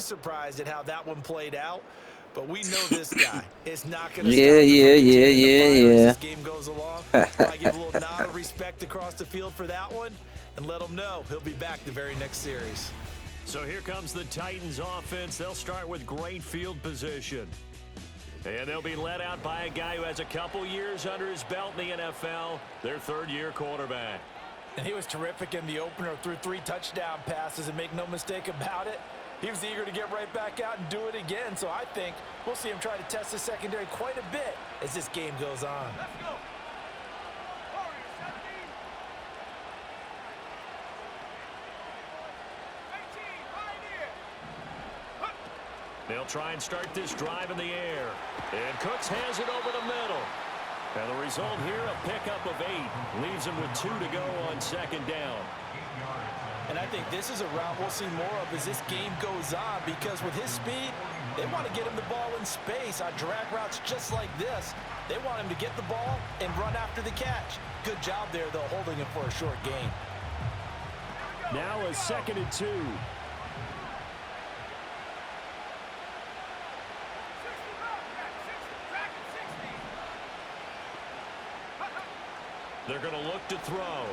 Surprised at how that one played out, but we know this guy is not going to stop Yeah, him yeah, from yeah, continuing to fire as yeah, this game goes along. yeah. I give a little nod of respect across the field for that one and let him know he'll be back the very next series. So here comes the Titans offense. They'll start with great field position. And they'll be led out by a guy who has a couple years under his belt in the NFL, their third-year quarterback. And he was terrific in the opener, threw 3 touchdown passes, and make no mistake about it, he was eager to get right back out and do it again. So I think we'll see him try to test the secondary quite a bit as this game goes on. Let's go. They'll try and start this drive in the air. And Cooks has it over the middle. And the result here, a pickup of 8. Leaves him with 2 to go on second down. And I think this is a route we'll see more of as this game goes on, because with his speed, they want to get him the ball in space on drag routes just like this. They want him to get the ball and run after the catch. Good job there, though, holding him for a short gain. Now a 2nd and 2. They're going to look to throw.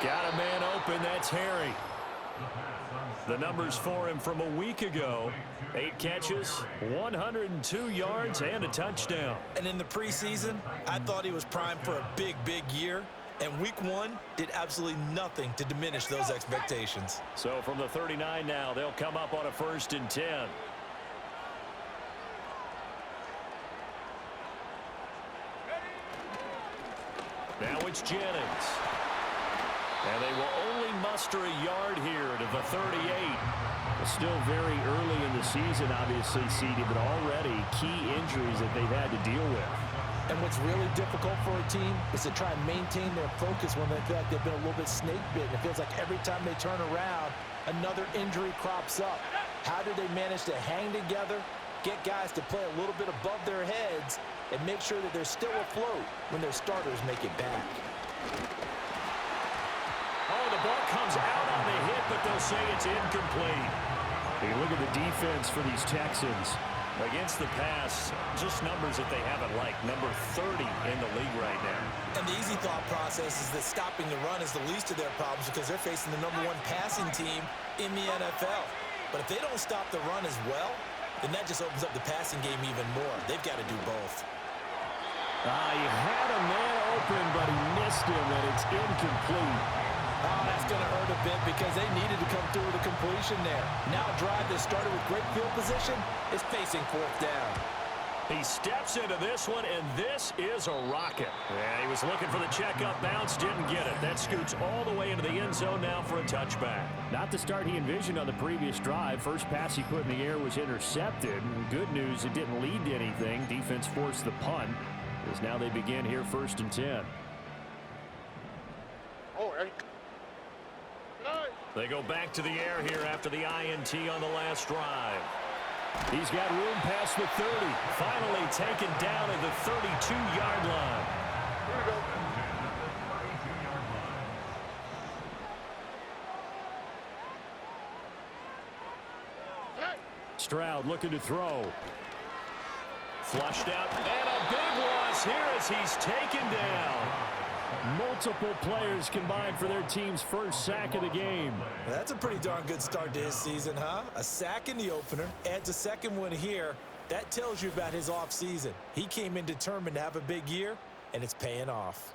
Got a man open. That's Harry. The numbers for him from a week ago. 8 catches, 102 yards, and a touchdown. And in the preseason, I thought he was primed for a big, big year. And week 1 did absolutely nothing to diminish those expectations. So from the 39 now, they'll come up on a 1st and 10. Now it's Jennings. And they will only muster a yard here to the 38. It's still very early in the season, obviously, CD, but already key injuries that they've had to deal with. And what's really difficult for a team is to try and maintain their focus when they feel like they've been a little bit snake-bitten. It feels like every time they turn around, another injury crops up. How do they manage to hang together, get guys to play a little bit above their heads, and make sure that they're still afloat when their starters make it back? Oh, the ball comes out on the hit, but they'll say it's incomplete. Hey, look at the defense for these Texans. Against the pass, just numbers that they haven't liked. Number 30 in the league right now. And the easy thought process is that stopping the run is the least of their problems because they're facing the #1 passing team in the NFL. But if they don't stop the run as well, then that just opens up the passing game even more. They've got to do both. He had a man open, but he missed him, and it's incomplete. Oh, that's going to hurt a bit because they needed to come through with a completion there. Now a drive that started with great field position is facing 4th down. He steps into this one, and this is a rocket. Yeah, he was looking for the check-up bounce, didn't get it. That scoots all the way into the end zone now for a touchback. Not the start he envisioned on the previous drive. First pass he put in the air was intercepted. Good news, it didn't lead to anything. Defense forced the punt, as now they begin here 1st and 10. They go back to the air here after the INT on the last drive. He's got room past the 30. Finally taken down at the 32-yard line. Stroud looking to throw. Flushed out, and a big loss here as he's taken down. Multiple players combined for their team's first sack of the game. That's a pretty darn good start to his season, huh? A sack in the opener, adds a 2nd one here. That tells you about his offseason. He came in determined to have a big year, and it's paying off.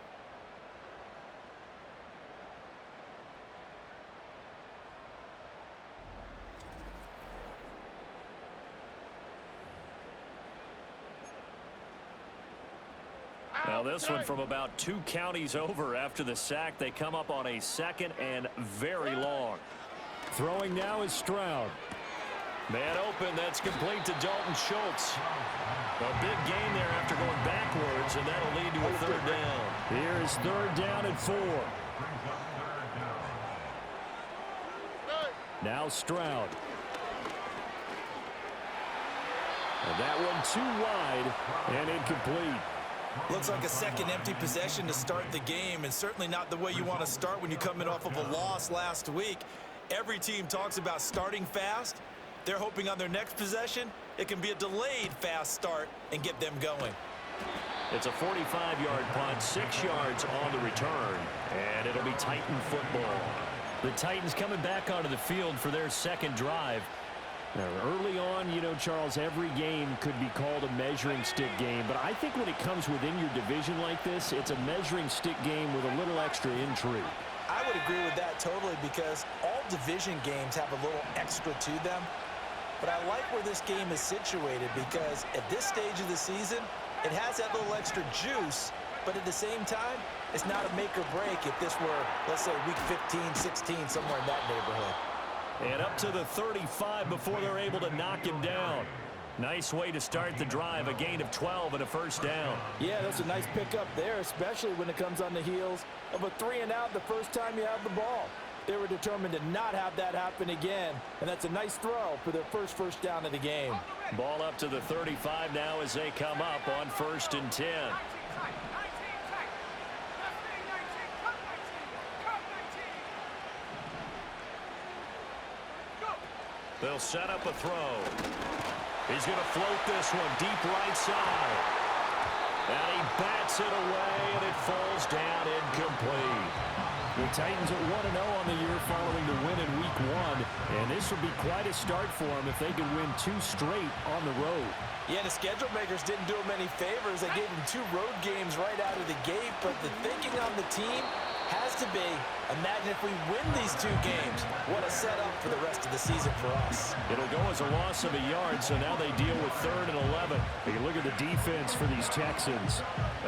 Now this one from about 2 counties over after the sack. They come up on a 2nd and very long. Throwing now is Stroud. Man open, that's complete to Dalton Schultz. A big gain there after going backwards, and that'll lead to a 3rd down. Here is 3rd down and 4. Now Stroud. And that one too wide and incomplete. Looks like a 2nd empty possession to start the game, and certainly not the way you want to start when you're coming off of a loss last week. Every team talks about starting fast. They're hoping on their next possession, it can be a delayed fast start and get them going. It's a 45-yard punt, 6 yards on the return, and it'll be Titan football. The Titans coming back onto the field for their second drive. Now, early on, you know, Charles, every game could be called a measuring stick game, but I think when it comes within your division like this, it's a measuring stick game with a little extra intrigue. I would agree with that totally because all division games have a little extra to them. But I like where this game is situated because at this stage of the season, it has that little extra juice, but at the same time, it's not a make or break if this were, let's say, week 15, 16, somewhere in that neighborhood. And up to the 35 before they're able to knock him down. Nice way to start the drive, a gain of 12 and a first down. Yeah, that's a nice pickup there, especially when it comes on the heels of a 3-and-out the first time you have the ball. They were determined to not have that happen again, and that's a nice throw for their first down of the game. Ball up to the 35 now as they come up on 1st and 10. They'll set up a throw. He's going to float this one deep right side. And he bats it away, and it falls down incomplete. The Titans are 1-0 on the year following the win in Week 1, and this will be quite a start for them if they can win 2 straight on the road. Yeah, the schedule makers didn't do them any favors. They gave them 2 road games right out of the gate, but the thinking on the team has to be, imagine if we win these 2 games. What a setup for the rest of the season for us. It'll go as a loss of a yard, so now they deal with 3rd and 11. You look at the defense for these Texans.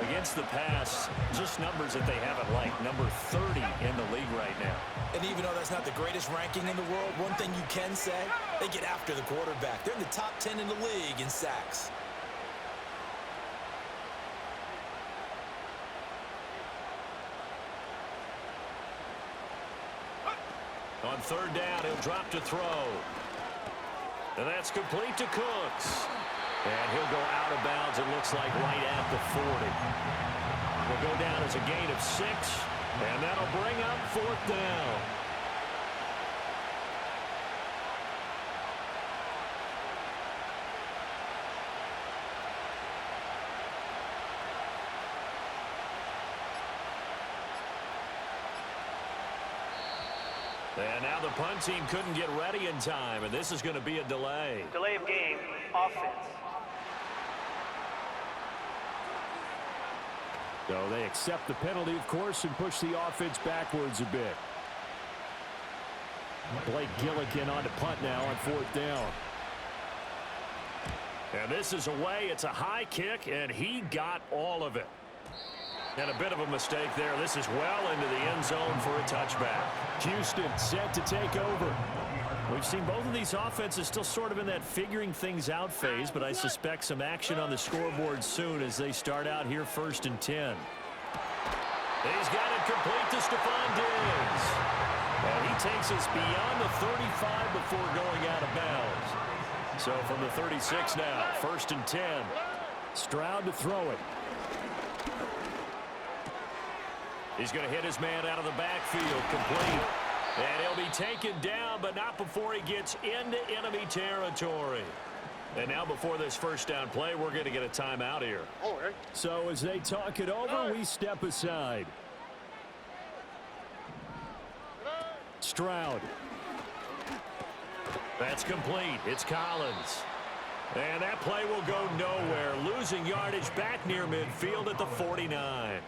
Against the pass, just numbers that they haven't liked. Number 30 in the league right now. And even though that's not the greatest ranking in the world, one thing you can say, they get after the quarterback. They're in the top 10 in the league in sacks. On 3rd down, he'll drop to throw. And that's complete to Cooks. And he'll go out of bounds, it looks like, right at the 40. Will go down as a gain of 6, and that'll bring up 4th down. And now the punt team couldn't get ready in time, and this is going to be a delay. Delay of game, offense. So they accept the penalty, of course, and push the offense backwards a bit. Blake Gillikin on to punt now on 4th down. And this is away. It's a high kick, and he got all of it. And a bit of a mistake there. This is well into the end zone for a touchback. Houston set to take over. We've seen both of these offenses still sort of in that figuring things out phase, but I suspect some action on the scoreboard soon as they start out here 1st and 10. He's got it complete to Stephon Diggs. And he takes us beyond the 35 before going out of bounds. So from the 36 now, 1st and 10. Stroud to throw it. He's going to hit his man out of the backfield, complete. And he'll be taken down, but not before he gets into enemy territory. And now before this 1st down play, we're going to get a timeout here. So as they talk it over, we step aside. Stroud. That's complete. It's Collins. And that play will go nowhere. Losing yardage back near midfield at the 49.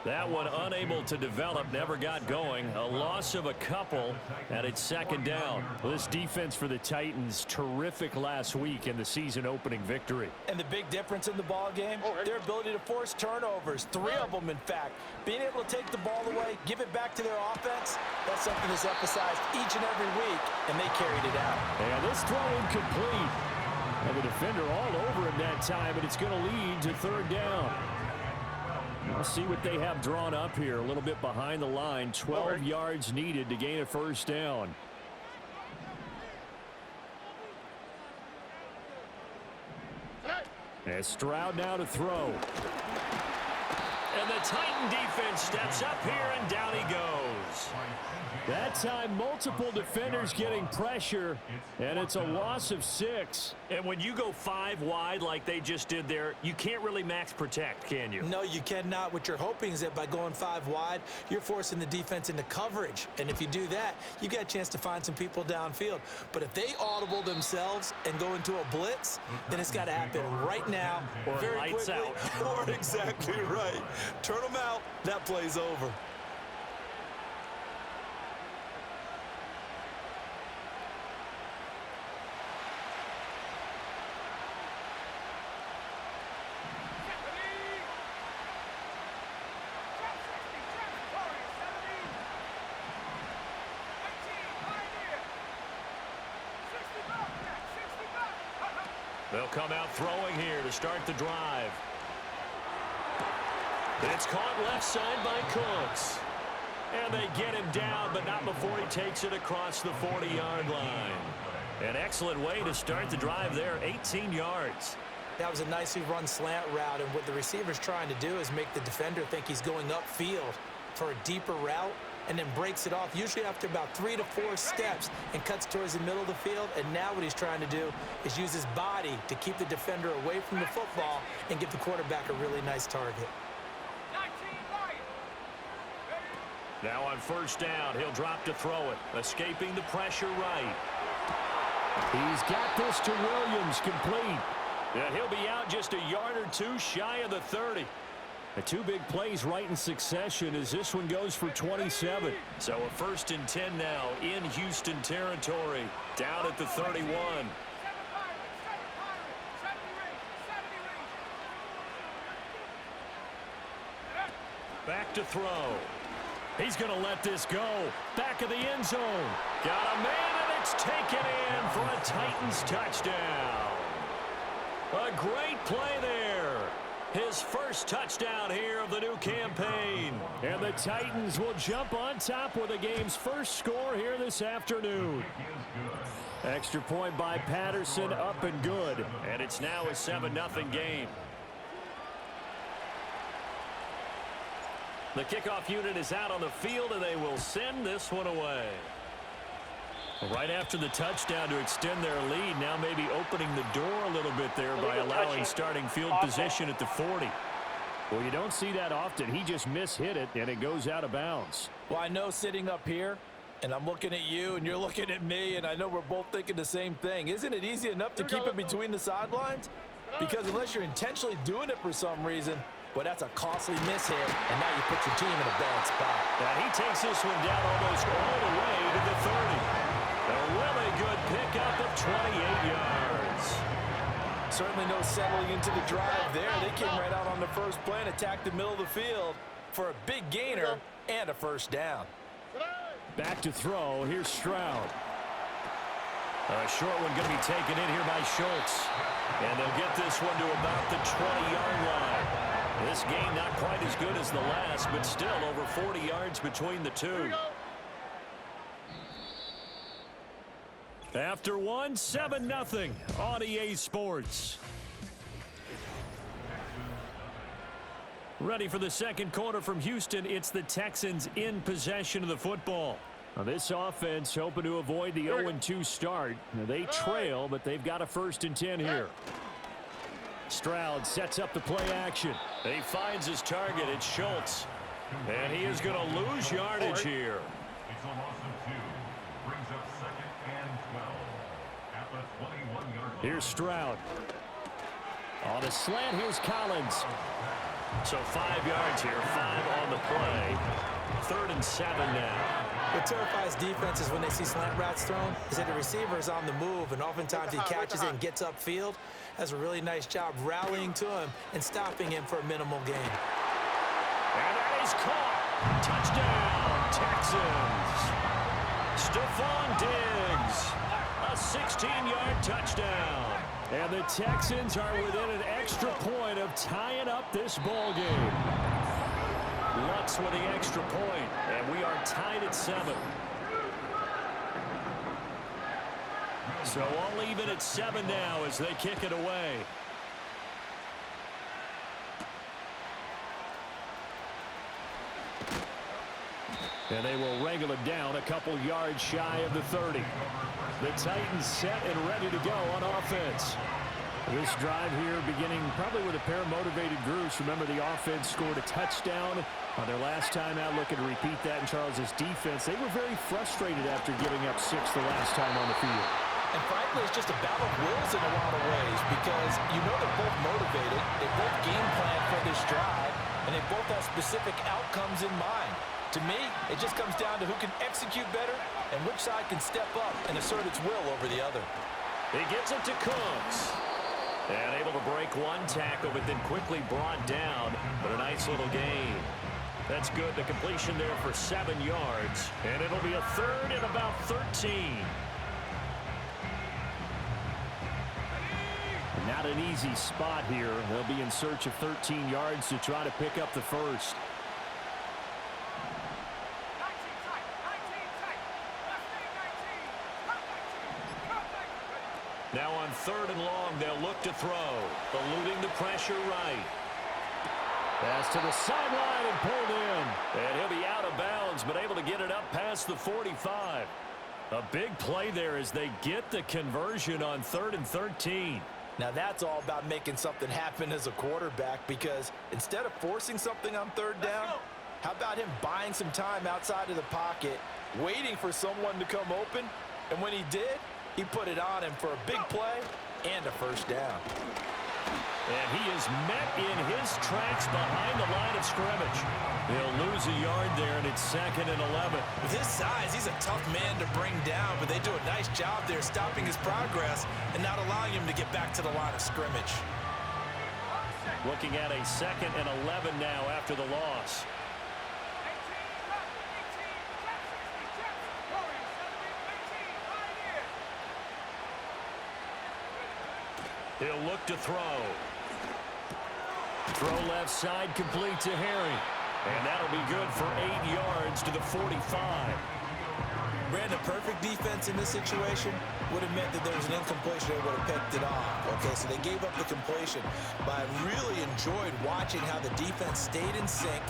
That one unable to develop, never got going. A loss of a couple, and it's 2nd down. Well, this defense for the Titans, terrific last week in the season-opening victory. And the big difference in the ball game, their ability to force turnovers, 3 of them, in fact. Being able to take the ball away, give it back to their offense, that's something that's emphasized each and every week, and they carried it out. And this throw incomplete. And the defender all over him that time, and it's going to lead to 3rd down. We'll see what they have drawn up here. A little bit behind the line. 12 yards needed to gain a 1st down. And Stroud now to throw. And the the Titan defense steps up here, and down he goes. That time, multiple defenders getting pressure, and it's a loss of 6. And when you go 5 wide like they just did there, you can't really max protect, can you? No, you cannot. What you're hoping is that by going 5 wide, you're forcing the defense into coverage. And if you do that, you got a chance to find some people downfield. But if they audible themselves and go into a blitz, then it's got to happen right now, or very lights quickly. out. Or exactly right. Turn them out. That play's over. They'll come out throwing here to start the drive. It's caught left side by Cooks. And they get him down, but not before he takes it across the 40-yard line. An excellent way to start the drive there, 18 yards. That was a nicely run slant route, and what the receiver's trying to do is make the defender think he's going upfield for a deeper route, and then breaks it off, usually after about 3 to 4 steps, and cuts towards the middle of the field. And now what he's trying to do is use his body to keep the defender away from the football and give the quarterback a really nice target. Now on first down, he'll drop to throw it, escaping the pressure right. He's got this to Williams, complete. And he'll be out just a yard or 2 shy of the 30. The 2 big plays right in succession as this one goes for 27. So a 1st and 10 now in Houston territory, down at the 31. Back to throw. He's going to let this go. Back of the end zone. Got a man, and it's taken in for a Titans touchdown. A great play there. His first touchdown here of the new campaign. And the Titans will jump on top with the game's first score here this afternoon. Extra point by Patterson, up and good. And it's now a 7-0 game. The kickoff unit is out on the field, and they will send this one away. Right after the touchdown to extend their lead, now maybe opening the door a little bit there by allowing starting field position at the 40. Well, you don't see that often. He just mishit it, and it goes out of bounds. Well, I know sitting up here, and I'm looking at you, and you're looking at me, and I know we're both thinking the same thing. Isn't it easy enough to keep it between the sidelines? Because unless you're intentionally doing it for some reason, well, that's a costly mishit, and now you put your team in a bad spot. Now he takes this one down almost all the way to the 30. A really good pickup of 28 yards. Certainly no settling into the drive there. They came right out on the first play and attacked the middle of the field for a big gainer and a first down. Back to throw. Here's Stroud. A short one going to be taken in here by Schultz. And they'll get this one to about the 20-yard line. This game not quite as good as the last, but still over 40 yards between the two. After one, 7-0 on EA Sports. Ready for the second quarter from Houston. It's the Texans in possession of the football. Now this offense hoping to avoid the 0-2 start. Now they trail, but they've got a 1st and 10 here. Stroud sets up the play action. He finds his target. It's Schultz. And he is going to lose yardage here. It's a loss of 2. Brings up 2nd and 12 at the 21-yard line. Here's Stroud. On a slant, here's Collins. So 5 yards here, 5 on the play. 3rd and 7 now. What terrifies defenses when they see slant routes thrown is that the receiver is on the move, and oftentimes he catches it and gets upfield. Does a really nice job rallying to him and stopping him for a minimal gain. And that is caught. Touchdown, Texans. Stephon Diggs. A 16-yard touchdown. And the Texans are within an extra point of tying up this ball game. Lutz with the extra point, and we are tied at 7. So all even at 7 now as they kick it away. And they will wrangle it down a couple yards shy of the 30. The Titans set and ready to go on offense. This drive here beginning probably with a pair of motivated groups. Remember, the offense scored a touchdown on their last time out. Looking to repeat that in Charles' defense. They were very frustrated after giving up 6 the last time on the field. And frankly, it's just a battle of wills in a lot of ways because you know they're both motivated. They both game plan for this drive, and they both have specific outcomes in mind. To me, it just comes down to who can execute better and which side can step up and assert its will over the other. He gets it to Cooks. And able to break one tackle, but then quickly brought down. But a nice little gain. That's good. The completion there for 7 yards. And it'll be a third and about 13. Not an easy spot here. They'll be in search of 13 yards to try to pick up the first. Now on 3rd and long, they'll look to throw. Eluding the pressure right. Pass to the sideline and pulled in. And he'll be out of bounds, but able to get it up past the 45. A big play there as they get the conversion on 3rd and 13. Now that's all about making something happen as a quarterback because instead of forcing something on 3rd down, how about him buying some time outside of the pocket, waiting for someone to come open, and when he did, he put it on him for a big play and a first down. And he is met in his tracks behind the line of scrimmage. He'll lose a yard there, and it's 2nd and 11. With his size, he's a tough man to bring down, but they do a nice job there stopping his progress and not allowing him to get back to the line of scrimmage. Looking at a 2nd and 11 now after the loss. He'll look to throw. Throw left side, complete to Herring. And that'll be good for 8 yards to the 45. Brandon, perfect defense in this situation would have meant that there was an incompletion. They would have picked it off. Okay, so they gave up the completion. But I really enjoyed watching how the defense stayed in sync,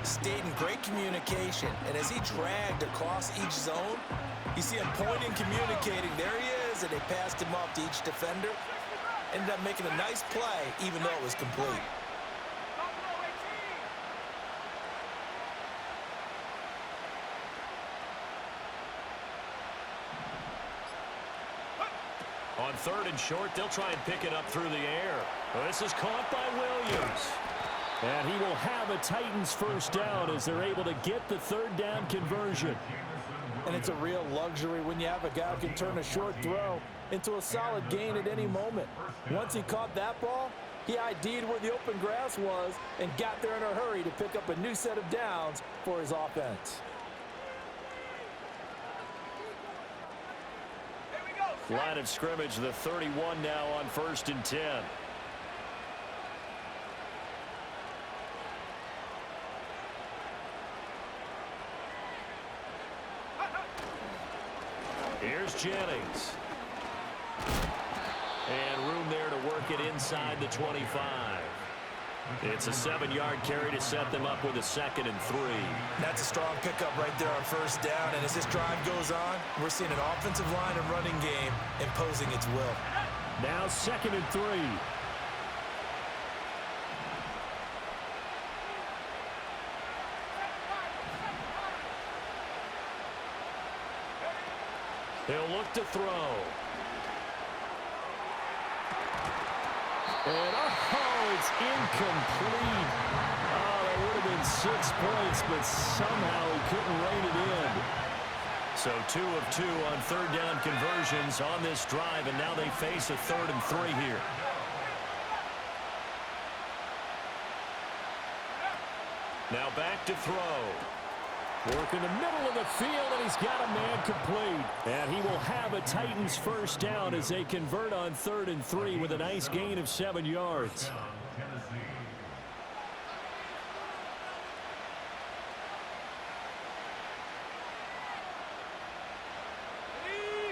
stayed in great communication. And as he dragged across each zone, you see him pointing, communicating. There he is, and they passed him off to each defender. Ended up making a nice play, even though it was complete. On 3rd and short, they'll try and pick it up through the air. Well, this is caught by Williams. And he will have a Titans first down as they're able to get the 3rd down conversion. And it's a real luxury when you have a guy who can turn a short throw into a solid gain at any moment. Once he caught that ball, he ID'd where the open grass was and got there in a hurry to pick up a new set of downs for his offense. Line of scrimmage, the 31 now on 1st and 10. Here's Jennings. And room there to work it inside the 25. It's a 7-yard carry to set them up with a 2nd and 3. That's a strong pickup right there on 1st down. And as this drive goes on, we're seeing an offensive line and running game imposing its will. Now 2nd and 3. He'll look to throw. And it's incomplete. Oh, that would have been 6 points, but somehow he couldn't rein it in. So 2 of 2 on 3rd down conversions on this drive, and now they face a 3rd and 3 here. Now back to throw. Work in the middle of the field, and he's got a man complete. And he will have a Titans first down as they convert on 3rd and 3 with a nice gain of 7 yards.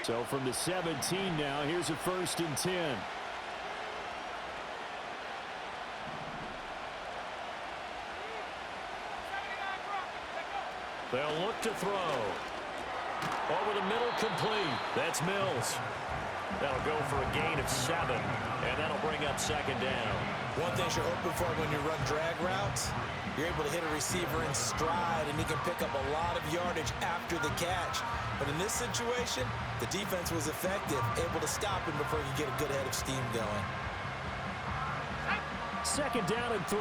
So from the 17 now, here's a 1st and 10. They'll look to throw. Over the middle, complete. That's Mills. That'll go for a gain of 7, and that'll bring up second down. One thing you're hoping for when you run drag routes, you're able to hit a receiver in stride, and he can pick up a lot of yardage after the catch. But in this situation, the defense was effective, able to stop him before he could get a good head of steam going. Second down and 3.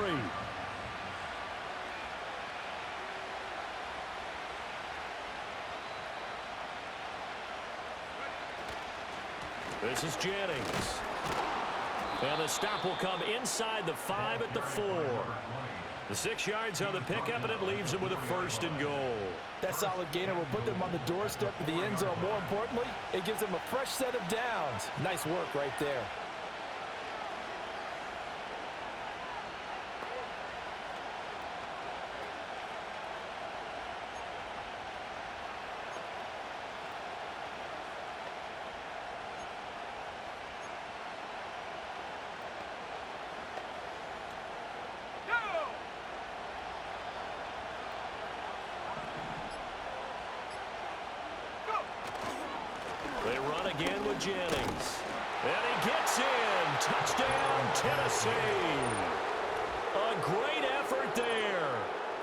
This is Jennings. And the stop will come inside the 5 at the 4. The 6 yards on the pickup, and it leaves them with a 1st and goal. That solid gainer will put them on the doorstep of the end zone. More importantly, it gives them a fresh set of downs. Nice work right there. They run again with Jennings. And he gets in. Touchdown, Tennessee. A great effort there.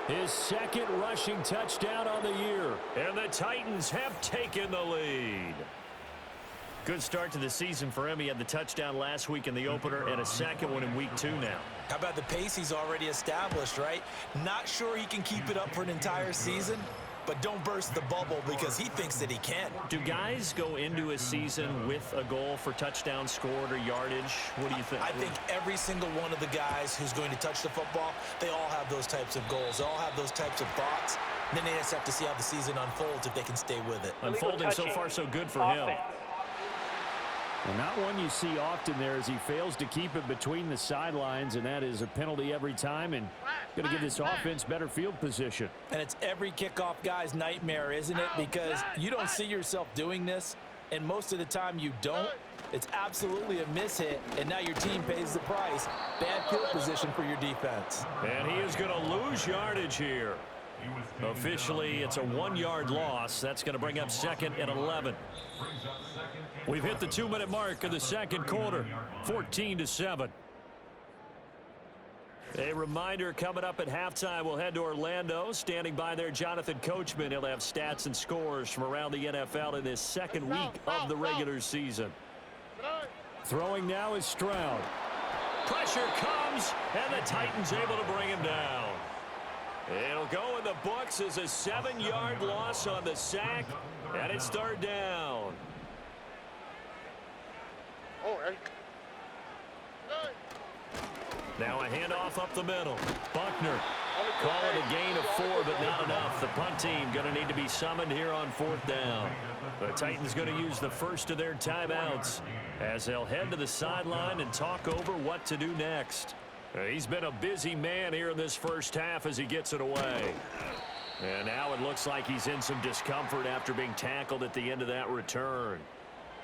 His second rushing touchdown on the year. And the Titans have taken the lead. Good start to the season for him. He had the touchdown last week in the opener and a second one in week 2 now. How about the pace he's already established, right? Not sure he can keep it up for an entire season, but don't burst the bubble because he thinks that he can. Do guys go into a season with a goal for touchdown scored or yardage? What do you think? I think every single one of the guys who's going to touch the football, they all have those types of goals. They all have those types of thoughts. And then they just have to see how the season unfolds if they can stay with it. Unfolding so far so good for him. Well, not one you see often there as he fails to keep it between the sidelines, and that is a penalty every time, and going to give this offense better field position. And it's every kickoff guy's nightmare, isn't it? Because you don't see yourself doing this, and most of the time you don't. It's absolutely a mishit, and now your team pays the price. Bad field position for your defense. And he is going to lose yardage here. Officially, it's a 1-yard loss. That's going to bring up 2nd and 11. We've hit the 2-minute mark of the second quarter, 14-7. A reminder coming up at halftime, we'll head to Orlando. Standing by there, Jonathan Coachman. He'll have stats and scores from around the NFL in this second week of the regular season. Throwing now is Stroud. Pressure comes, and the Titans able to bring him down. It'll go in the books as a 7-yard loss on the sack, and it's 3rd down. Now a handoff up the middle. Buckner. Call it a gain of 4, but not enough. The punt team going to need to be summoned here on 4th down. The Titans going to use the first of their timeouts as they'll head to the sideline and talk over what to do next. He's been a busy man here in this first half as he gets it away. And now it looks like he's in some discomfort after being tackled at the end of that return.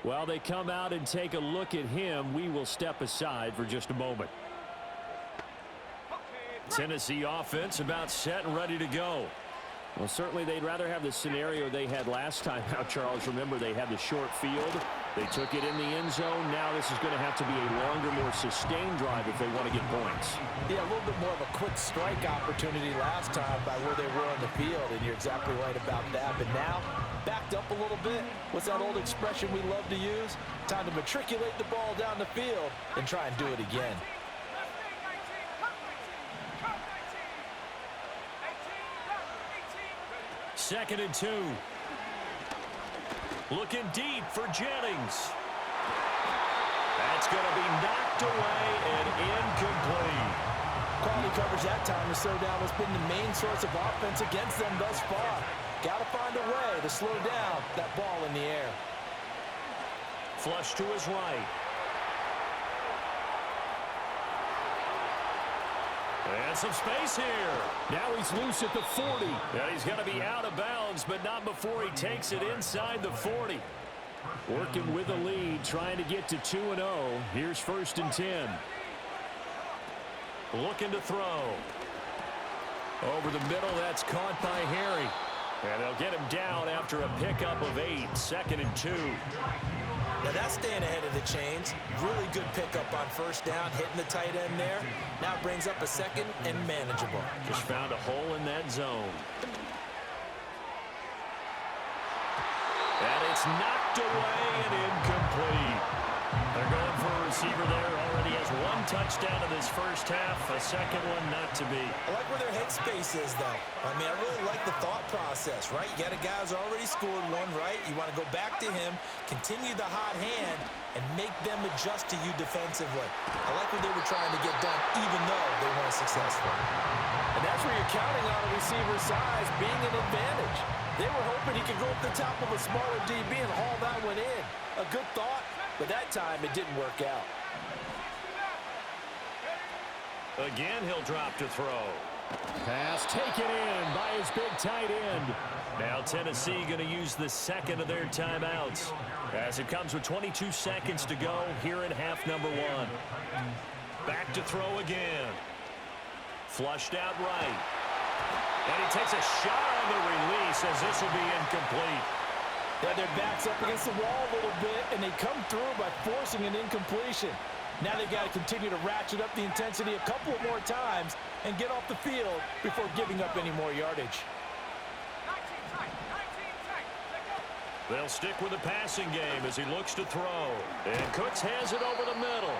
While they come out and take a look at him, we will step aside for just a moment. Tennessee offense about set and ready to go. Well, certainly they'd rather have the scenario they had last time out, Charles. Remember, they had the short field. They took it in the end zone. Now this is going to have to be a longer, more sustained drive if they want to get points. Yeah, a little bit more of a quick strike opportunity last time by where they were on the field, and you're exactly right about that. But now, backed up a little bit. What's that old expression we love to use? Time to matriculate the ball down the field and try and do it again. Second and 2. Looking deep for Jennings. That's going to be knocked away and incomplete. Quality coverage that time to slow down what's been the main source of offense against them thus far. Got to find a way to slow down that ball in the air. Flush to his right. And some space here. Now he's loose at the 40. And he's going to be out of bounds, but not before he takes it inside the 40. Working with a lead, trying to get to 2-0. Here's 1st and 10. Looking to throw. Over the middle, that's caught by Harry. And they'll get him down after a pickup of 8, 2nd and 2. Now that's staying ahead of the chains. Really good pickup on first down, hitting the tight end there. Now it brings up a 2nd and manageable. Just found a hole in that zone. And it's knocked away and incomplete. They're going for a receiver there. Already has 1 touchdown in this first half. A second one not to be. I like where their headspace is, though. I mean, I really like the thought process, right? You got a guy who's already scored one, right? You want to go back to him, continue the hot hand, and make them adjust to you defensively. I like what they were trying to get done, even though they weren't successful. And that's where you're counting on a receiver's size being an advantage. They were hoping he could go up the top of a smaller DB and haul that one in. A good thought, but that time it didn't work out. Again, he'll drop to throw. Pass taken in by his big tight end. Now Tennessee going to use the 2nd of their timeouts as it comes with 22 seconds to go here in half number 1. Back to throw again. Flushed out right. And he takes a shot on the release as this will be incomplete. Yeah, their back's up against the wall a little bit, and they come through by forcing an incompletion. Now they've got to continue to ratchet up the intensity a couple of more times and get off the field before giving up any more yardage. They'll stick with the passing game as he looks to throw. And Cooks has it over the middle.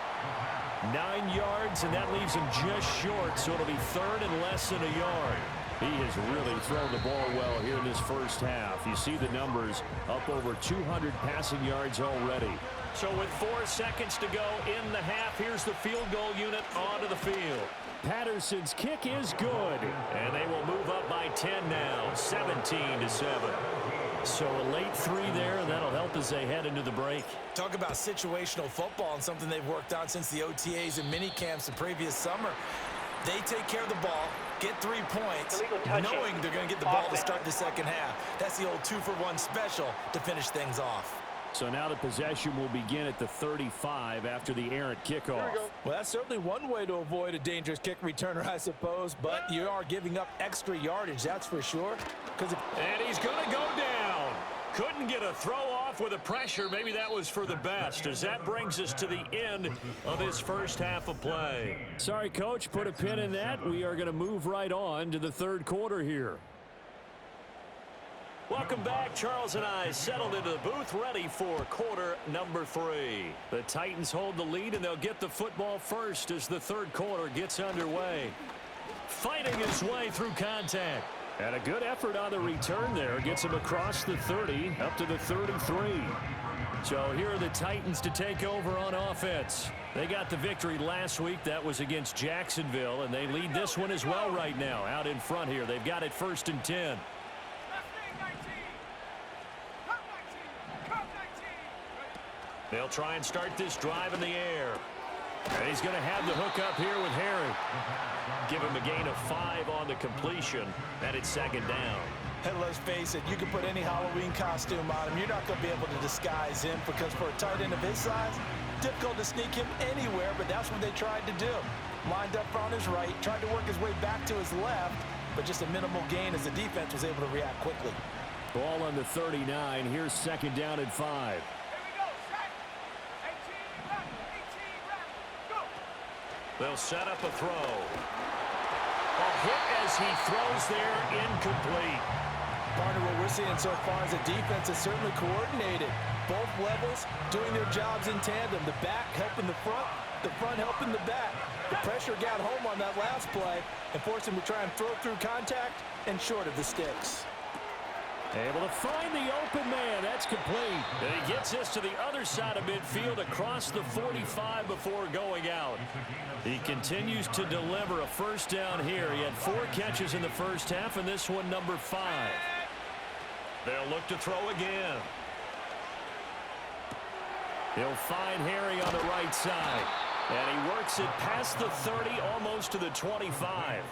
9 yards, and that leaves him just short, so it'll be 3rd and less than a yard. He has really thrown the ball well here in this first half. You see the numbers, up over 200 passing yards already. So with 4 seconds to go in the half, here's the field goal unit onto the field. Patterson's kick is good. And they will move up by 10 now, 17-7. So a late 3 there. That'll help as they head into the break. Talk about situational football and something they've worked on since the OTAs and mini camps the previous summer. They take care of the ball, get 3 points, knowing they're going to get the ball to start the second half. That's the old 2-for-1 special to finish things off. So now the possession will begin at the 35 after the errant kickoff. Well, that's certainly one way to avoid a dangerous kick returner, I suppose, but you are giving up extra yardage, that's for sure. And he's going to go down. Couldn't get a throw off with the pressure. Maybe that was for the best, as that brings us to the end of this first half of play. Sorry, Coach, put a pin in that. We are going to move right on to the 3rd quarter here. Welcome back. Charles and I settled into the booth, ready for quarter number 3. The Titans hold the lead, and they'll get the football first as the 3rd quarter gets underway. Fighting his way through contact. And a good effort on the return there. Gets him across the 30, up to the 33. So here are the Titans to take over on offense. They got the victory last week. That was against Jacksonville, and they lead this one as well right now. Out in front here, they've got it 1st and 10. They'll try and start this drive in the air. And he's going to have the hook up here with Harry. Give him a gain of 5 on the completion. And it's 2nd down. And let's face it, you can put any Halloween costume on him. You're not going to be able to disguise him because for a tight end of his size, difficult to sneak him anywhere, but that's what they tried to do. Lined up on his right, tried to work his way back to his left, but just a minimal gain as the defense was able to react quickly. Ball on the 39. Here's 2nd down and 5. They'll set up a throw. A hit as he throws there, incomplete. Partner, what we're seeing so far is the defense is certainly coordinated. Both levels doing their jobs in tandem. The back helping the front helping the back. The pressure got home on that last play and forced him to try and throw through contact and short of the sticks. Able to find the open man. That's complete. And he gets this to the other side of midfield across the 45 before going out. He continues to deliver a 1st down here. He had 4 catches in the first half, and this one number 5. They'll look to throw again. He'll find Harry on the right side. And he works it past the 30, almost to the 25.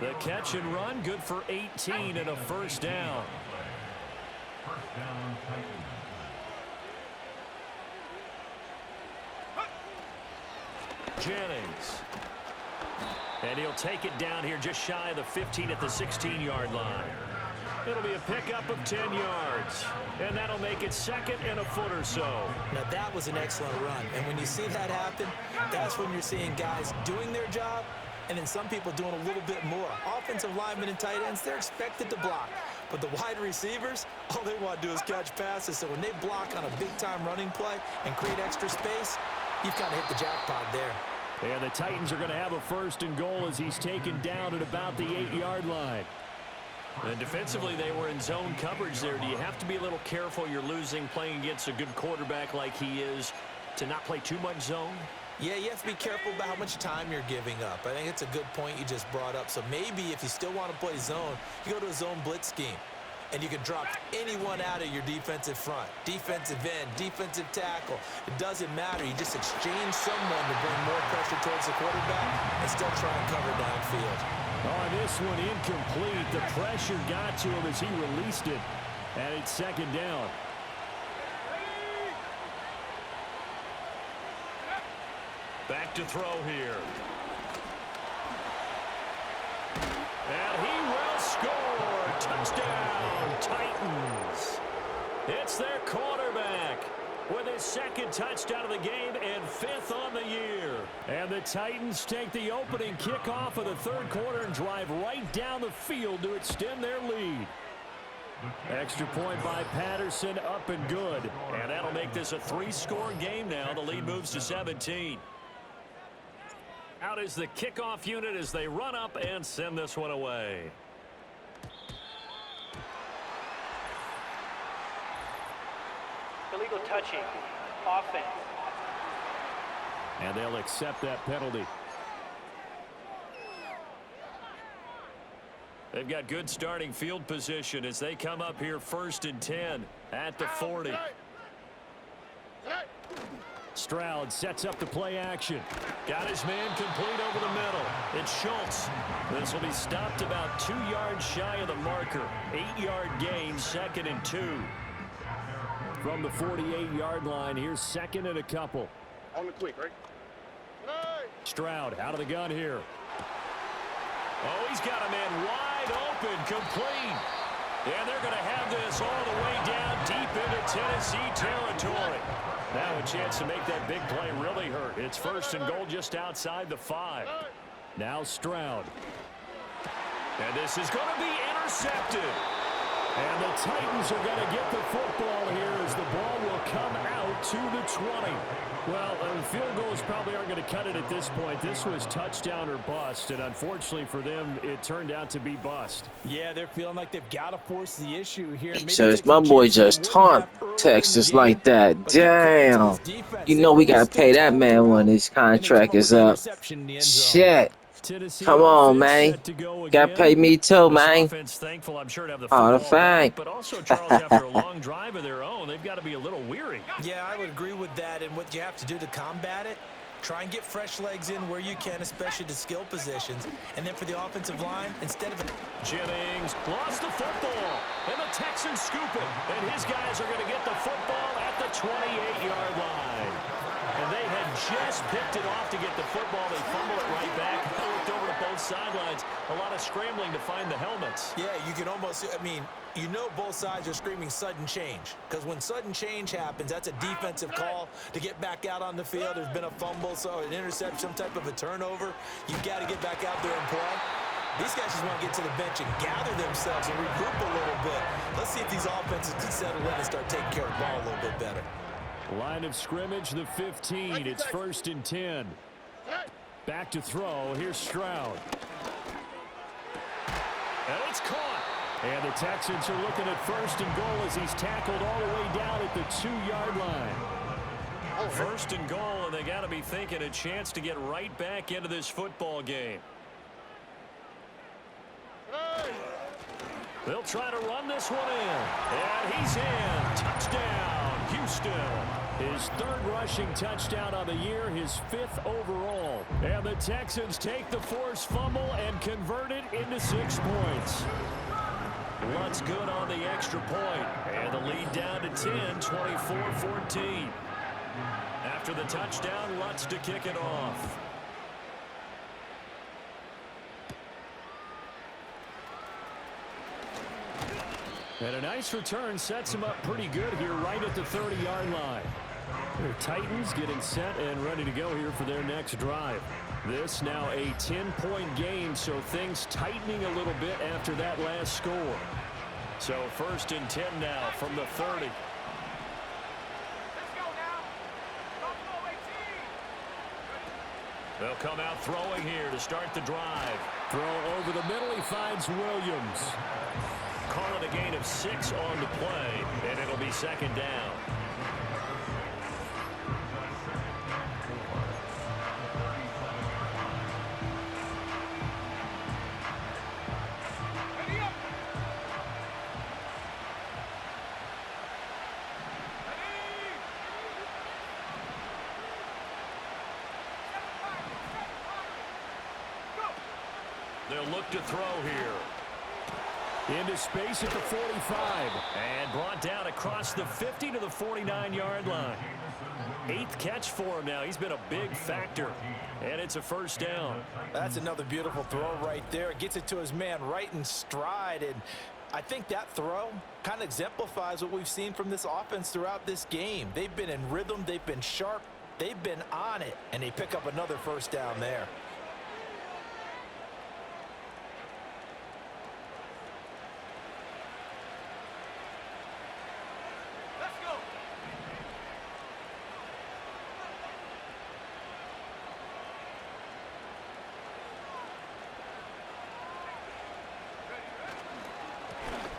The catch and run, good for 18 and a 1st down. Jennings. And he'll take it down here just shy of the 15 at the 16-yard line. It'll be a pickup of 10 yards. And that'll make it 2nd and a foot or so. Now, that was an excellent run. And when you see that happen, that's when you're seeing guys doing their job and then some people doing a little bit more. Offensive linemen and tight ends, they're expected to block. But the wide receivers, all they want to do is catch passes. So when they block on a big-time running play and create extra space, you've kind of hit the jackpot there. And the Titans are going to have a 1st and goal as he's taken down at about the 8-yard line. And defensively, they were in zone coverage there. Do you have to be a little careful? You're losing playing against a good quarterback like he is to not play too much zone? Yeah, you have to be careful about how much time you're giving up. I think it's a good point you just brought up. So maybe if you still want to play zone, you go to a zone blitz scheme. And you can drop anyone out of your defensive front. Defensive end, defensive tackle. It doesn't matter. You just exchange someone to bring more pressure towards the quarterback and still try and cover downfield. Oh, this one incomplete. The pressure got to him as he released it. And it's 2nd down. Back to throw here. And he will score. Touchdown, Titans. It's their quarterback with his 2nd touchdown of the game and 5th on the year. And the Titans take the opening kickoff of the 3rd quarter and drive right down the field to extend their lead. Extra point by Patterson, up and good. And that'll make this a 3-score game now. The lead moves to 17. Out is the kickoff unit as they run up and send this one away. Illegal touching. Offense. And they'll accept that penalty. They've got good starting field position as they come up here 1st and 10 at the 40. Stroud sets up the play action. Got his man complete over the middle. It's Schultz. This will be stopped about 2 yards shy of the marker. 8-yard gain, 2nd and 2. From the 48-yard line, here's 2nd and a couple. On the quick, right? Stroud out of the gun here. Oh, he's got a man wide open, complete. And they're going to have this all the way down deep into Tennessee territory. Now a chance to make that big play really hurt. It's 1st and goal just outside the 5. Now Stroud. And this is going to be intercepted. And the Titans are going to get the football here as the ball will come out to the 20. Well, field goals probably aren't going to cut it at this point. This was touchdown or bust, and unfortunately for them, it turned out to be bust. Yeah, they're feeling like they've got to force the issue here. So it's my boy just taunt Texas like that. Damn. You know we got to pay that man when his contract is up. Shit. Come on, man. Got to pay me too, man. Oh, the fact. But also, Charles, after a long drive of their own, they've got to be a little weary. Yeah, I would agree with that. And what you have to do to combat it, try and get fresh legs in where you can, especially to skill positions. And then for the offensive line, instead of Jennings lost the football, and the Texans scoop it. And his guys are going to get the football at the 28-yard line. And they had just picked it off to get the football. They fumble it right back. They looked over to both sidelines. A lot of scrambling to find the helmets. Yeah, you can almost, I mean, you know both sides are screaming sudden change. Because when sudden change happens, that's a defensive call to get back out on the field. There's been a fumble, so an interception, some type of a turnover. You've got to get back out there and play. These guys just want to get to the bench and gather themselves and regroup a little bit. Let's see if these offenses can settle in and start taking care of the ball a little bit better. Line of scrimmage, the 15. It's 1st and 10. Back to throw. Here's Stroud. And it's caught. And the Texans are looking at 1st and goal as he's tackled all the way down at the 2-yard line. 1st and goal, and they got to be thinking a chance to get right back into this football game. They'll try to run this one in. And he's in. Touchdown, Houston. His 3rd rushing touchdown of the year, his 5th overall. And the Texans take the forced fumble and convert it into 6 points. Lutz good on the extra point. And the lead down to 10, 24-14. After the touchdown, Lutz to kick it off. And a nice return sets him up pretty good here right at the 30-yard line. The Titans getting set and ready to go here for their next drive. This now a 10-point game, so things tightening a little bit after that last score. So 1st and 10 now from the 30. They'll come out throwing here to start the drive. Throw over the middle. He finds Williams. Call it a gain of 6 on the play, and it'll be 2nd down. They'll look to throw here. Into space at the 45. And brought down across the 50 to the 49-yard line. 8th catch for him now. He's been a big factor. And it's a 1st down. That's another beautiful throw right there. Gets it to his man right in stride. And I think that throw kind of exemplifies what we've seen from this offense throughout this game. They've been in rhythm. They've been sharp. They've been on it. And they pick up another 1st down there.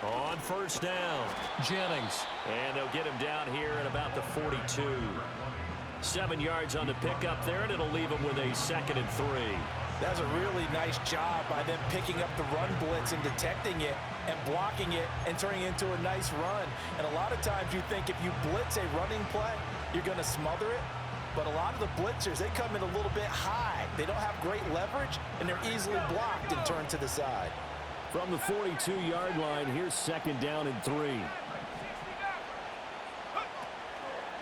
On 1st down, Jennings. And they'll get him down here at about the 42. 7 yards on the pickup there, and it'll leave him with a 2nd and 3. That's a really nice job by them picking up the run blitz and detecting it and blocking it and turning it into a nice run. And a lot of times you think if you blitz a running play, you're going to smother it. But a lot of the blitzers, they come in a little bit high. They don't have great leverage, and they're easily blocked and turned to the side. From the 42-yard line, here's 2nd down and 3.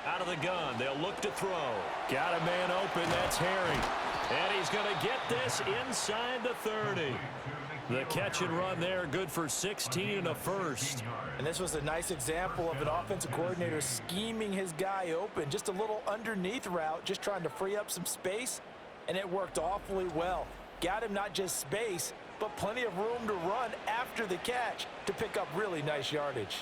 Out of the gun, they'll look to throw. Got a man open, that's Herring. And he's going to get this inside the 30. The catch and run there, good for 16 and a 1st. And this was a nice example of an offensive coordinator scheming his guy open. Just a little underneath route, just trying to free up some space, and it worked awfully well. Got him not just space, but plenty of room to run after the catch to pick up really nice yardage.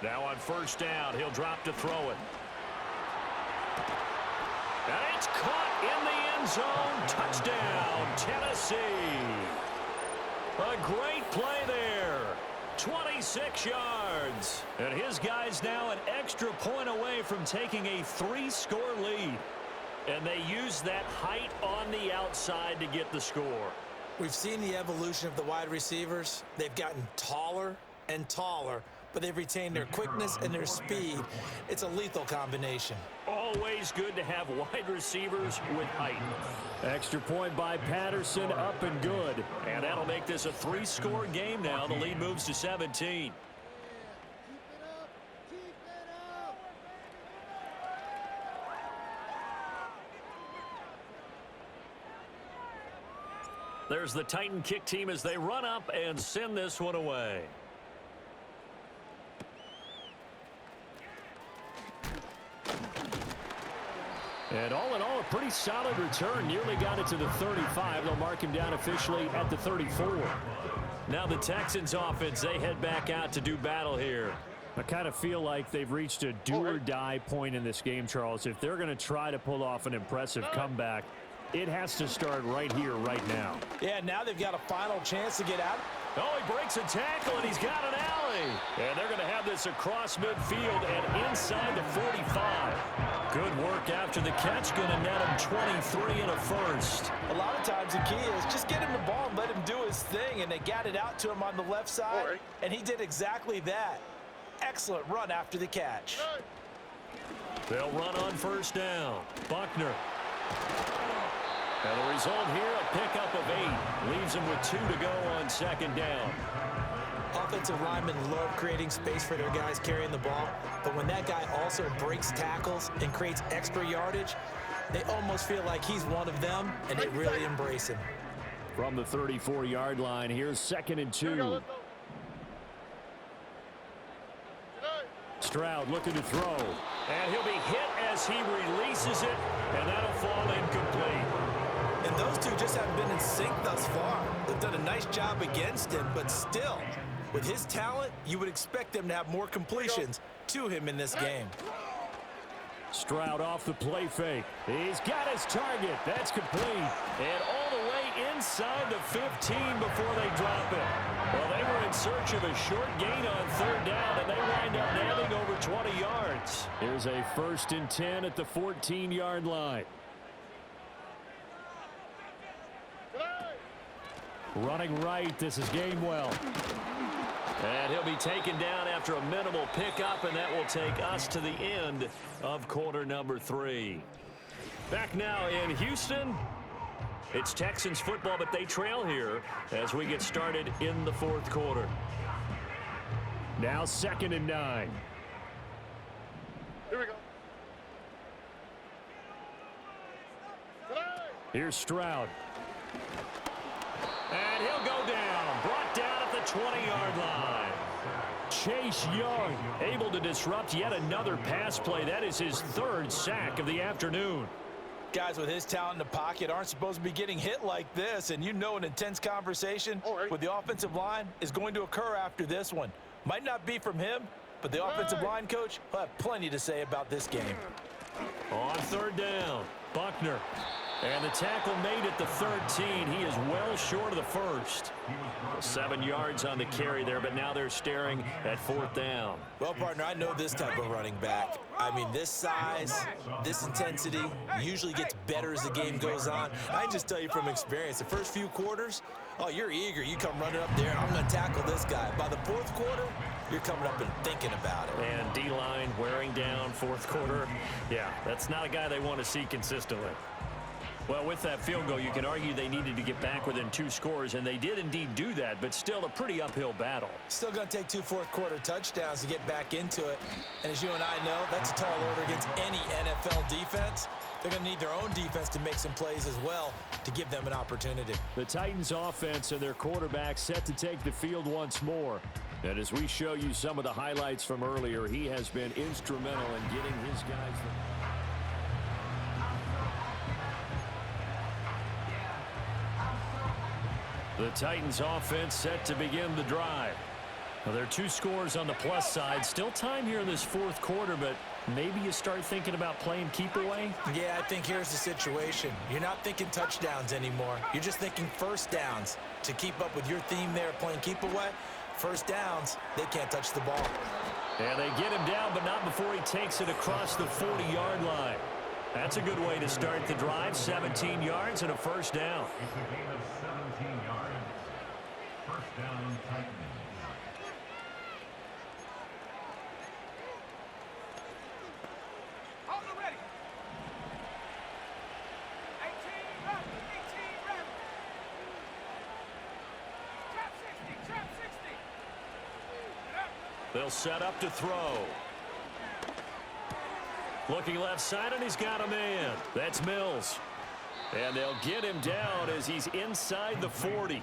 Now on 1st down, he'll drop to throw it. And it's caught in the end zone. Touchdown, Tennessee. A great play there. 26 yards. And his guy's now an extra point away from taking a 3-score lead. And they use that height on the outside to get the score. We've seen the evolution of the wide receivers. They've gotten taller and taller, but they've retained their quickness and their speed. It's a lethal combination. Always good to have wide receivers with height. Extra point by Patterson, up and good. And that'll make this a 3-score game now. The lead moves to 17. There's the Titan kick team as they run up and send this one away. And all in all, a pretty solid return. Nearly got it to the 35. They'll mark him down officially at the 34. Now the Texans offense, they head back out to do battle here. I kind of feel like they've reached a do-or-die point in this game, Charles. If they're going to try to pull off an impressive comeback, it has to start right here, right now. Yeah, now they've got a final chance to get out. Oh, he breaks a tackle, and he's got an alley. And they're going to have this across midfield and inside the 45. Good work after the catch. Going to net him 23 and a 1st. A lot of times the key is just get him the ball and let him do his thing, and they got it out to him on the left side, and he did exactly that. excellent run after the catch. They'll run on first down. Buckner. And the result here, a pickup of 8. Leaves them with 2 to go on second down. Offensive linemen love creating space for their guys carrying the ball, but when that guy also breaks tackles and creates extra yardage, they almost feel like he's one of them, and they really embrace him. From the 34-yard line, here's 2nd and 2. Stroud looking to throw. And he'll be hit as he releases it, and that'll fall incomplete. And those two just haven't been in sync thus far. They've done a nice job against him, but still, with his talent, you would expect them to have more completions to him in this game. Stroud off the play fake. He's got his target. That's complete. And all the way inside the 15 before they drop it. Well, they were in search of a short gain on third down, and they wind up nailing over 20 yards. Here's a 1st and 10 at the 14-yard line. Running right, this is Gainwell. And he'll be taken down after a minimal pickup, and that will take us to the end of quarter number 3. Back now in Houston. It's Texans football, but they trail here as we get started in the 4th quarter. Now 2nd and 9. Here we go. Here's Stroud. And he'll go down. Brought down at the 20-yard line. Chase Young able to disrupt yet another pass play. That is his 3rd sack of the afternoon. Guys with his talent in the pocket aren't supposed to be getting hit like this, and you know an intense conversation with the offensive line is going to occur after this one. Might not be from him, but the offensive line coach will have plenty to say about this game. On third down, Buckner. And the tackle made at the 13. He is well short of the first. 7 yards on the carry there, but now they're staring at 4th down. Well, partner, I know this type of running back. I mean, this size, this intensity usually gets better as the game goes on. I just tell you from experience, the first few quarters, oh, you're eager. You come running up there, I'm going to tackle this guy. By the 4th quarter, you're coming up and thinking about it. And D-line wearing down 4th quarter. Yeah, that's not a guy they want to see consistently. Well, with that field goal, you can argue they needed to get back within 2 scores, and they did indeed do that, but still a pretty uphill battle. Still going to take 2 fourth-quarter touchdowns to get back into it. And as you and I know, that's a tall order against any NFL defense. They're going to need their own defense to make some plays as well to give them an opportunity. The Titans offense and their quarterback set to take the field once more. And as we show you some of the highlights from earlier, he has been instrumental in getting his guys the Titans offense set to begin the drive. Well, there are 2 scores on the plus side. Still time here in this 4th quarter, but maybe you start thinking about playing keep away? Yeah, I think here's the situation. You're not thinking touchdowns anymore. You're just thinking first downs. To keep up with your theme there, playing keep away, first downs, they can't touch the ball. And they get him down, but not before he takes it across the 40-yard line. That's a good way to start the drive. 17 yards and a first down. It's a gain of 17 yards. First down, Titans. Hold it ready. 18 rep. 18 rep. Trap 60. Trap 60. Get up. They'll set up to throw. Looking left side, and he's got a man. That's Mills. And they'll get him down as he's inside the 40.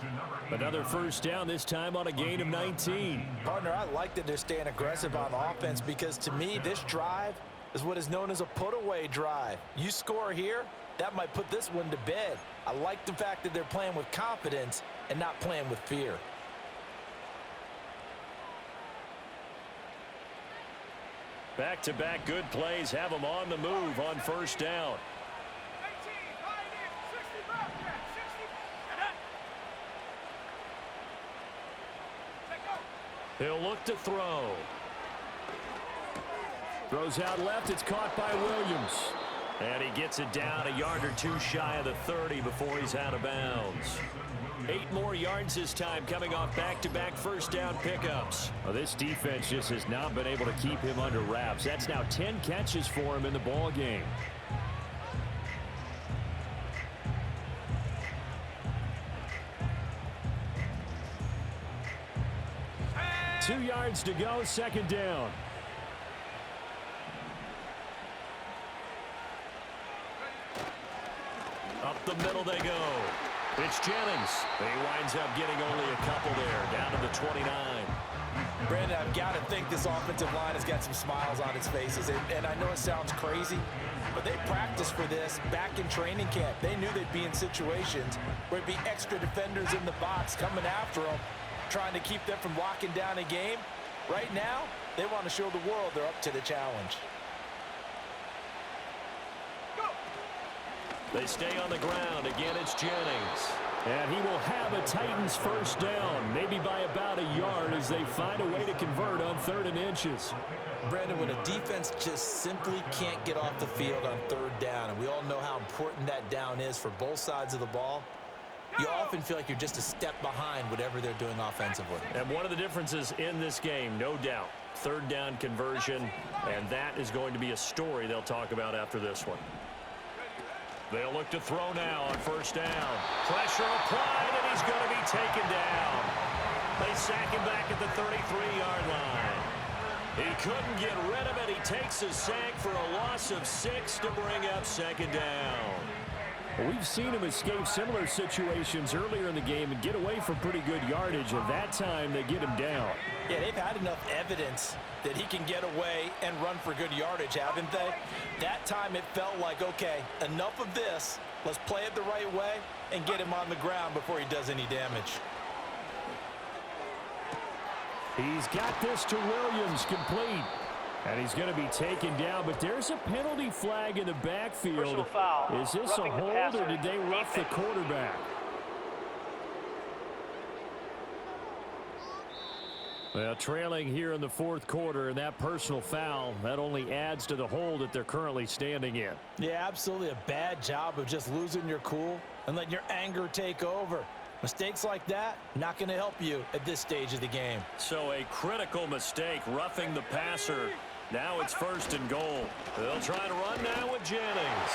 Another first down, this time on a gain of 19. Partner, I like that they're staying aggressive on offense because, to me, this drive is what is known as a put-away drive. You score here, that might put this one to bed. I like the fact that they're playing with confidence and not playing with fear. Back-to-back good plays have them on the move on first down. 18. Line in. 60 rep. 60. Get up. Take go. He'll look to throw. Throws out left. It's caught by Williams. And he gets it down a yard or two shy of the 30 before he's out of bounds. 8 more yards this time, coming off back-to-back first down pickups. Well, this defense just has not been able to keep him under wraps. That's now 10 catches for him in the ball game. Two yards to go, second down. Up the middle they go. It's Jennings. He winds up getting only a couple there, down to the 29. Brandon, I've got to think this offensive line has got some smiles on its faces. And I know it sounds crazy, but they practiced for this back in training camp. They knew they'd be in situations where it'd be extra defenders in the box coming after them, trying to keep them from locking down a game. Right now, they want to show the world they're up to the challenge. They stay on the ground. Again, it's Jennings. And he will have a Titans first down, maybe by about a yard as they find a way to convert on 3rd and inches. Brandon, when a defense just simply can't get off the field on 3rd down, and we all know how important that down is for both sides of the ball, you often feel like you're just a step behind whatever they're doing offensively. And one of the differences in this game, no doubt, 3rd down conversion, and that is going to be a story they'll talk about after this one. They'll look to throw now on first down. Pressure applied, and he's going to be taken down. They sack him back at the 33-yard line. He couldn't get rid of it. He takes a sack for a loss of 6 to bring up second down. We've seen him escape similar situations earlier in the game and get away from pretty good yardage, and that time they get him down. Yeah, they've had enough evidence that he can get away and run for good yardage, haven't they? That time it felt like, okay, enough of this. Let's play it the right way and get him on the ground before he does any damage. He's got this to Williams, complete. And he's going to be taken down, but there's a penalty flag in the backfield. Personal foul. Is this a Roughing the hold, passer. or did they rough the quarterback? Well, trailing here in the 4th quarter, and that personal foul, that only adds to the hole that they're currently standing in. Yeah, absolutely a bad job of just losing your cool and letting your anger take over. Mistakes like that, not going to help you at this stage of the game. So a critical mistake, roughing the passer. Now it's 1st and goal. They'll try to run now with Jennings.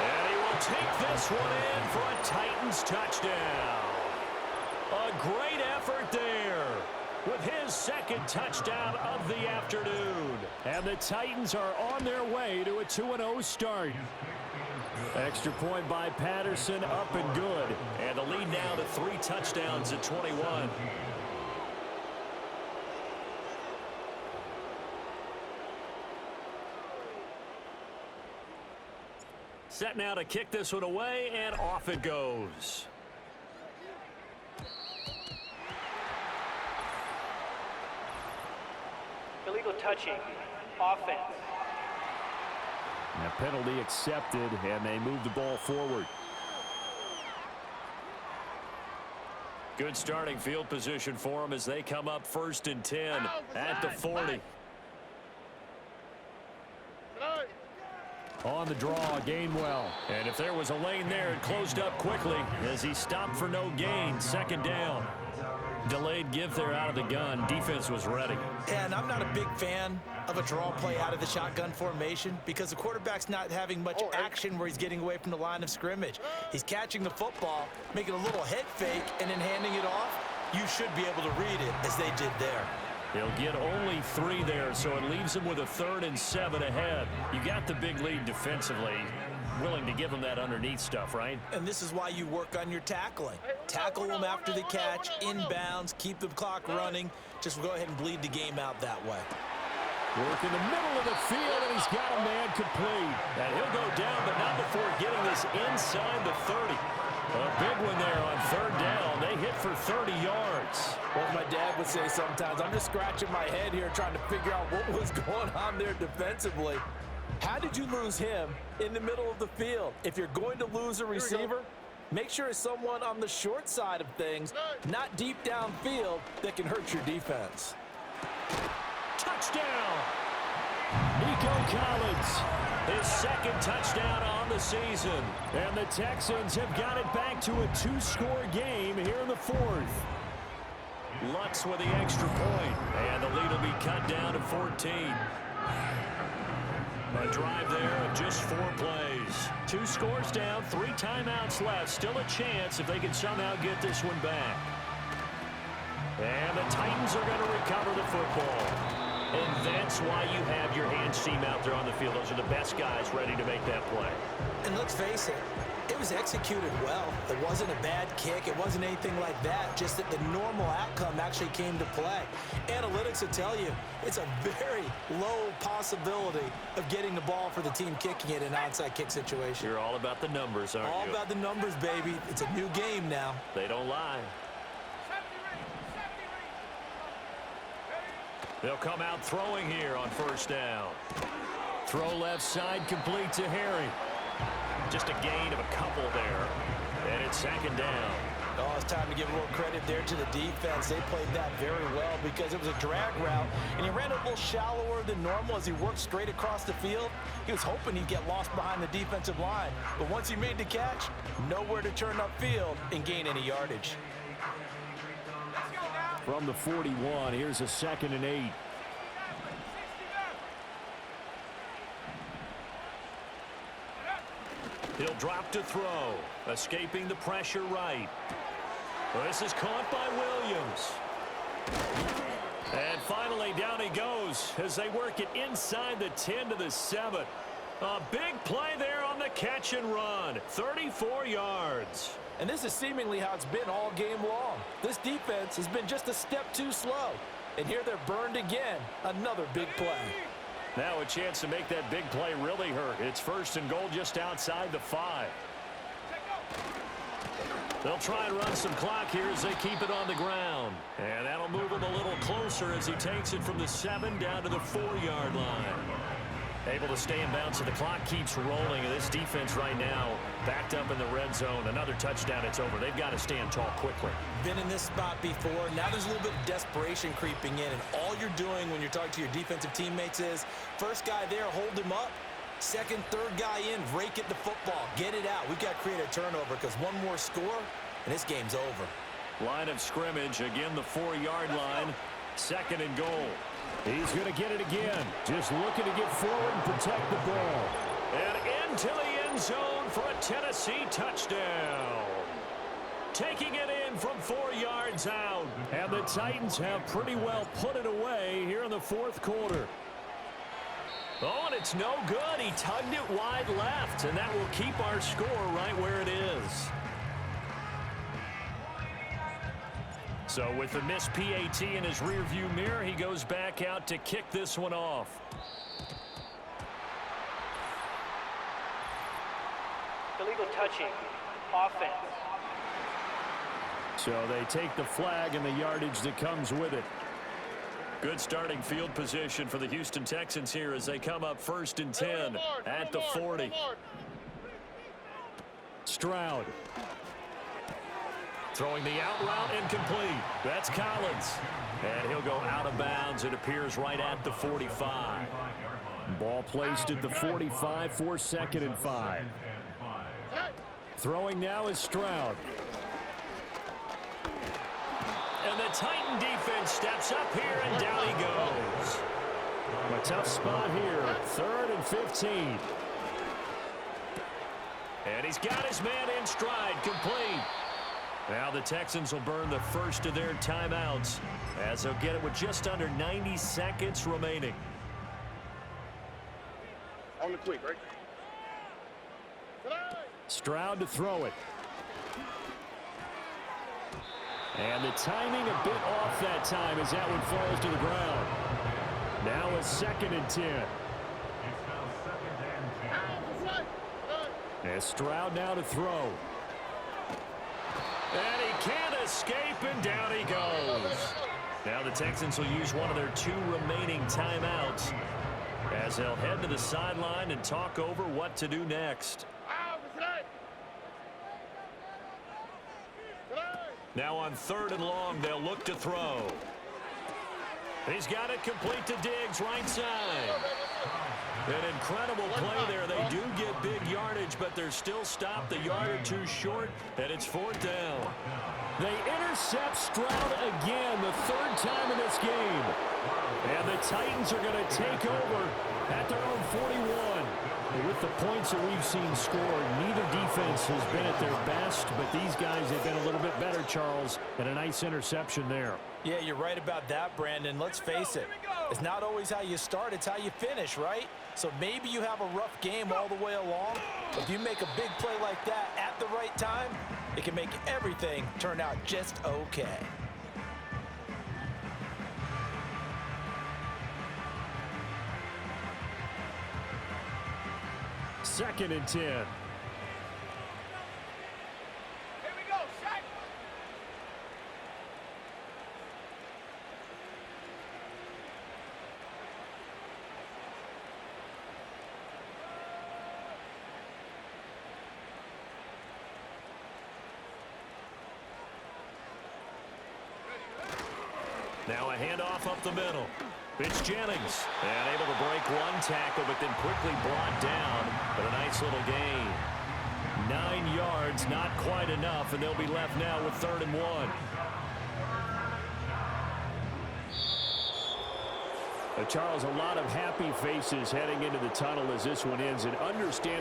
And he will take this one in for a Titans touchdown. A great effort there with his 2nd touchdown of the afternoon. And the Titans are on their way to a 2-0 start. Extra point by Patterson, up and good. And the lead now to 3 touchdowns at 21. Set now to kick this one away, and off it goes. Illegal touching. Offense. A penalty accepted, and they move the ball forward. Good starting field position for them as they come up 1st and 10 at the 40. On the draw, Gainwell. And if there was a lane there, it closed up quickly as he stopped for no gain. 2nd down. Delayed give there out of the gun. Defense was ready. And I'm not a big fan of a draw play out of the shotgun formation because the quarterback's not having much action where he's getting away from the line of scrimmage. He's catching the football, making a little head fake, and then handing it off. You should be able to read it as they did there. He'll get only 3 there, so it leaves him with a 3rd and 7 ahead. You got the big lead defensively. Willing to give him that underneath stuff, right? And this is why you work on your tackling. Tackle them after the catch, inbounds, keep the clock running. Just go ahead and bleed the game out that way. Work in the middle of the field, and he's got a man complete. And he'll go down, but not before getting this inside the 30. A big one there on 3rd down. They hit for 30 yards. Well, my dad would say sometimes, I'm just scratching my head here trying to figure out what was going on there defensively. How did you lose him in the middle of the field? If you're going to lose a receiver, make sure it's someone on the short side of things, not deep downfield, that can hurt your defense. Touchdown! Nico Collins. His second touchdown on the season. And the Texans have got it back to a 2-score game here in the fourth. Lutz with the extra point, and the lead will be cut down to 14. A drive there of just 4 plays. 2 scores down, 3 timeouts left. Still a chance if they can somehow get this one back. And the Titans are going to recover the football. And that's why you have your hands team out there on the field. Those are the best guys ready to make that play. And let's face it, it was executed well. It wasn't a bad kick. It wasn't anything like that. Just that the normal outcome actually came to play. Analytics will tell you it's a very low possibility of getting the ball for the team kicking it in an onside kick situation. You're all about the numbers, aren't you? All about the numbers, baby. It's a new game now. They don't lie. They'll come out throwing here on first down. Throw left side, complete to Harry. Just a gain of a couple there. And it's second down. Oh, it's time to give a little credit there to the defense. They played that very well because it was a drag route, and he ran it a little shallower than normal as he worked straight across the field. He was hoping he'd get lost behind the defensive line, but once he made the catch, nowhere to turn upfield and gain any yardage. From the 41, here's a 2nd and 8. He'll drop to throw, escaping the pressure right. This is caught by Williams. And finally, down he goes as they work it inside the 10 to the 7. A big play there on the catch and run. 34 yards. And this is seemingly how it's been all game long. This defense has been just a step too slow. And here they're burned again. Another big play. Now a chance to make that big play really hurt. It's 1st and goal just outside the 5. They'll try and run some clock here as they keep it on the ground. And that'll move him a little closer as he takes it from the 7 down to the 4-yard line. Able to stay in bounds, so the clock keeps rolling. And this defense right now backed up in the red zone. Another touchdown, it's over. They've got to stand tall quickly. Been in this spot before. Now there's a little bit of desperation creeping in. And all you're doing when you're talking to your defensive teammates is, first guy there, hold him up. Second, third guy in, rake at the football. Get it out. We've got to create a turnover because one more score, and this game's over. Line of scrimmage, again the 4-yard line. 2nd and goal. He's going to get it again. Just looking to get forward and protect the ball. And into the end zone for a Tennessee touchdown. Taking it in from 4 yards out. And the Titans have pretty well put it away here in the 4th quarter. Oh, and it's no good. He tugged it wide left, and that will keep our score right where it is. So with the missed PAT in his rearview mirror, he goes back out to kick this one off. Illegal touching. Offense. So they take the flag and the yardage that comes with it. Good starting field position for the Houston Texans here as they come up 1st and 10 at the 40. Stroud. Throwing the out route incomplete. That's Collins. And he'll go out of bounds. It appears right at the 45. Ball placed at the 45 for 2nd and 5. Throwing now is Stroud. And the Titan defense steps up here, and down he goes. A tough spot here. 3rd and 15. And he's got his man in stride, complete. Now the Texans will burn the first of their timeouts as they'll get it with just under 90 seconds remaining. On the quick, right? Stroud to throw it. And the timing a bit off that time as that one falls to the ground. Now a 2nd and 10. And Stroud now to throw. And he can't escape, and down he goes. Now the Texans will use one of their 2 remaining timeouts as they'll head to the sideline and talk over what to do next. Now on 3rd and long, they'll look to throw. He's got it complete to Diggs, right side. An incredible play there. They do get big yardage, but they're still stopped a yard or two short, and it's 4th down. They intercept Stroud again, the 3rd time in this game. And the Titans are going to take over at their own 41. With the points that we've seen scored, neither defense has been at their best, but these guys have been a little bit better, Charles, and a nice interception there. Yeah, you're right about that, Brandon. Let's face it. It's not always how you start, it's how you finish, right? So maybe you have a rough game all the way along, but if you make a big play like that at the right time, it can make everything turn out just okay. Second and 10. Here we go, Shaq. Now a handoff up the middle. It's Jennings. And able to break one tackle, but then quickly brought down. But a nice little gain. 9 yards, not quite enough, and they'll be left now with 3rd and 1. Charles, a lot of happy faces heading into the tunnel as this one ends, and understand